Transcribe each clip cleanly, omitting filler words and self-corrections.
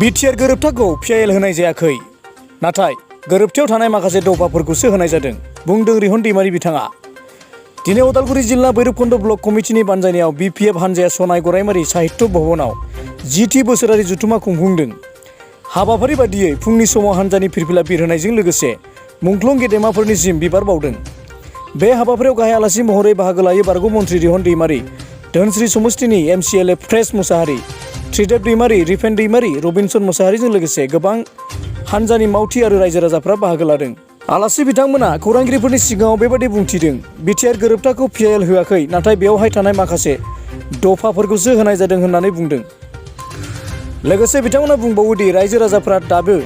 BTR गोरोबथाखौ PIL होनाय जायाखै, नाथाय गोरोबथायाव थानाय माखासे दफाफोरखौसो होनाय जादों, बुंदों रिहन दैमारि बिथाङा। दिनै उदालगुरि जिल्ला भैरबकुंड ब्लक कमिटिनि बानजायनायाव बिपिएफ हानजाया सनाय गरायमारि साहित्य भवनाव 10थि बोसोरारि जथुम्मा खुंफुंदों। हाबाफारि बादियै फुंनि समाव हानजानि फिरफिला बिरहोनायजों लोगोसे मुंख्लं गेदेमाफोरनिसिम बिबार बावदों। बे हाबाफारियाव गाहाय आलासि महरै बाहागो लायो बारग' मन्त्रि रिहन दैमारि, धोनस्री समस्तिनि एमसिएलए फ्रेस मुसाहारि, त्रिदेब दैमारि, रिफेन दैमारि, रबिनसन मुसाहारिजों लोगोसे गोबां हानजानि मावथि आरो रायजो राजाफ्रा बाहागो लादों। आलासि बिथांमोना खौरांगिरिफोरनि सिगाङाव बेबादि बुंथिदों, बिटिआर गोरोबथाखौ पिआइएल होआखै, नाथाय बेवहाय थानाय माखासे दफाफोरखौसो होनाय जादों होननानै बुंदों। लोगोसे बिथांमोना बुंबावोदि रायजो राजाफ्रा दाबो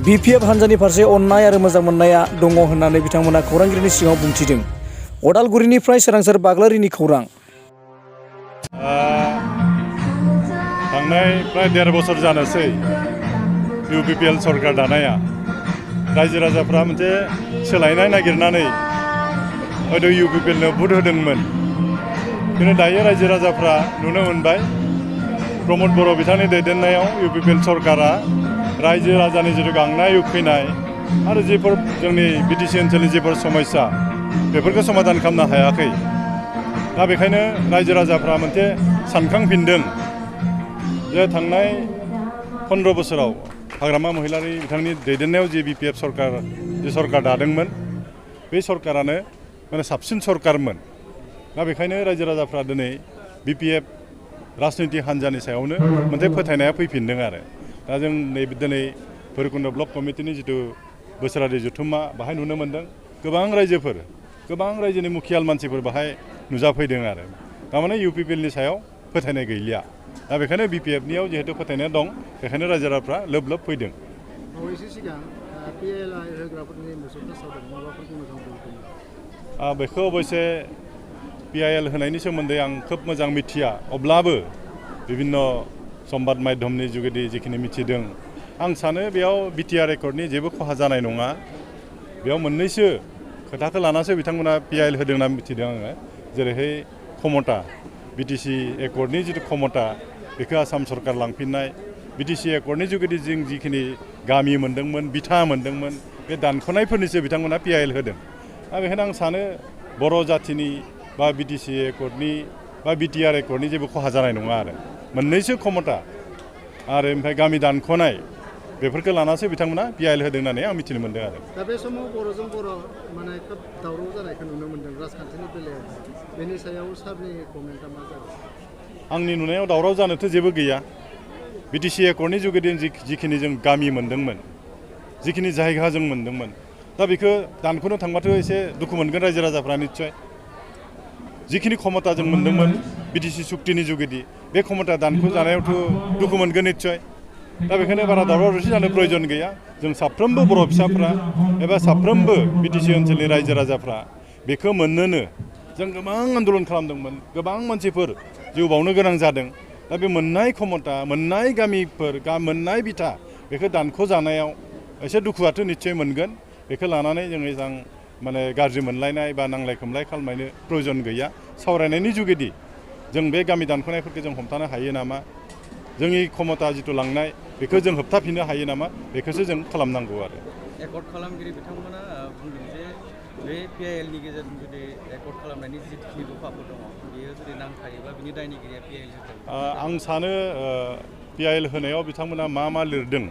बिपिएफ हानजानि फारसे अननाय आरो मोजां मोननाया दङ होननानै बिथांमोना खौरांगिरिनि सिगाङाव बुंथिदों। उदालगुरिनिफ्राय सोरांसार बाग्लारिनि खौरां। थांनाय प्राय 1.5 बोसोर जानोसै इउपिपिएल सरकार दानाया। रायजो राजाफ्रा मोनसे सोलायनाय नागिरनानै हयथ' इउपिपिएलनो भट होदोंमोन, खिन्थु दायो रायजो राजाफ्रा नुनो मोनबाय प्रमद बर' बिथांनि दैदेननायाव इउपिपिएल सरकारा रायजो राजानि जिथु गांनाय उखैनाय आरो जिफोर जोंनि बिटिसि ओनसोलनि जिफोर समस्या बेफोरखौ समाधान खालामनो हायाखै। दा बेखायनो रायजो राजाफ्रा मोनसे सानखांफिनदों जे थांनाय 15 बोसोराव हाग्रामा महिलारि बिथांनि दैदेननायाव जे बिपिएफ सरकार दादोंमोन, बे सरकारानो माने साबसिन सरकारमोन। दा बेखायनो रायजो राजाफ्रा दिनै बिपिएफ राजनिति हान्जानि सायावनो मोनसे फोथायनाया फैफिनदों आरो। दा जों दिनै भैरबकुंड ब्लक कमिटिनि जिथु बोसोरारि जथुम्मा बाहाय नुनो मोन्दों, गोबां रायजोनि मुखियाल मानसिफोर बाहाय नुजाफैदों आरो। थारमाने इउपिपिएलनि सायाव फोथायनाय गैलिया। दा बेखायनो बिपिएफनियाव जिहेतु फोथायनाय दं, बेखायनो रायजो राजाफ्रा लोब लोब फैदों। बेखौ अबयसे पिआइएल होनायनि सोमोन्दै आं खोब मोजां मिथिया, अब्लाबो बिभिन्न संबाद माध्यमनि जुगेदि जिखिनि मिथिदों, आं सानो बेयाव बिटिआर एकर्डनि जेबो खहा जानाय नङा। बेयाव मोननैसो खोथाखौ लानासो बिथांमोना पिआइएल होदों होनना मिथिदों आङो। जेरैहाय क्षमता, बिटिसि एकर्डनि जिथु क्षमता बेखौ आसाम सरकार लांफिननाय, बिटिसि एकर्डनि जुगेदि जों जिखिनि गामि मोनदोंमोन, बिथा मोनदोंमोन, बे दानख'नायफोरनिसो बिथांमोना पिआइएल होदों। दा बेखायनो आं सानो बर' जाथिनि बा बिटिसि एकर्डनि बा बिटिआर एकर्डनि जेबो खहा जानाय नङा आरो। मोननैसो क्षमता आरो ओमफ्राय गामि दानख'नाय बेफोरखौ लानासो बिथांमोना पिआइएल होदों होननानै आं मिथिनो मोन्दों आरो। दा बे समाव बर'जों बर' माने खोब दावराव जानायखौ नुनो मोन्दों राजखान्थिनि बेलायाव, बेनि सायाव सारनि कमेन्टआ मा जागोन? आंनि नुनायाव दावराव जानोथ' जेबो गैया। बिटिसि एकर्डनि जुगेदि जिखिनि जों गामि मोनदोंमोन, जिखिनि जायगा जों मोनदोंमोन, दा बेखौ दानख'नो थांबाथ' एसे दुखु मोनगोन रायजो राजाफ्रा निस्सय। जिखिनि क्षमता जों मोनदोंमोन बिटिसि सुक्तिनि जुगेदि, बे क्षमता दानख' जानायावथ' दुखु मोनगोन निस्सय। दा बेखायनो बारा दावराव दावसि जानो प्रयजन गैया। जों साफ्रोमबो बर' फिसाफ्रा एबा साफ्रोमबो बिटिसि ओनसोलनि रायजो राजाफ्रा बेखौ मोननोनो जों गोबां आन्दलन खालामदोंमोन, गोबां मानसिफोर जिउ बावनो गोनां जादों। दा बे मोननाय क्षमता, मोननाय गामिफोर, मोननाय बिथा, बेखौ दानख' जानायाव एसे दुखुआथ' निस्सय मोनगोन। बेखौ लानानै जों एसां माने गाज्रि मोनलायनाय बा नांलाय खोमलाय खालामनो प्रयजन गैया। सावरायनायनि जुगेदि जों बे गामि दानख'नायफोरखौ जों हमथानो हायो नामा, जोंनि क्षमता जिथु लांनाय बेखौ जों होबथाफिननो हायो नामा, बेखौसो जों खालामनांगौ आरो। एकर्ड खालामगिरि बिथांमोना बुंदों जे बे पिआइएलनि गेजेरजों जुदि एकर्ड खालामनायनि जिखिनि दफाफोर दङ, बेयो जुदि नांथारोबा बिनि दायनिगिरिया पिआइएल जागोन। आं सानो पिआइएल होनायाव बिथांमोना मा लिरदों,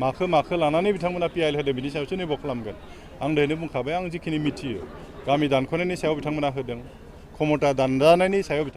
माखौ लानानै बिथांमोना पिआइएल होदों, बिनि सायावसो निर्भर खालामगोन। आं दहायनो बुंखाबाय, आं जिखिनि मिथियो गामि दानख'नायनि सायाव बिथांमोना होदों, क्षमता दानजानायनि सायाव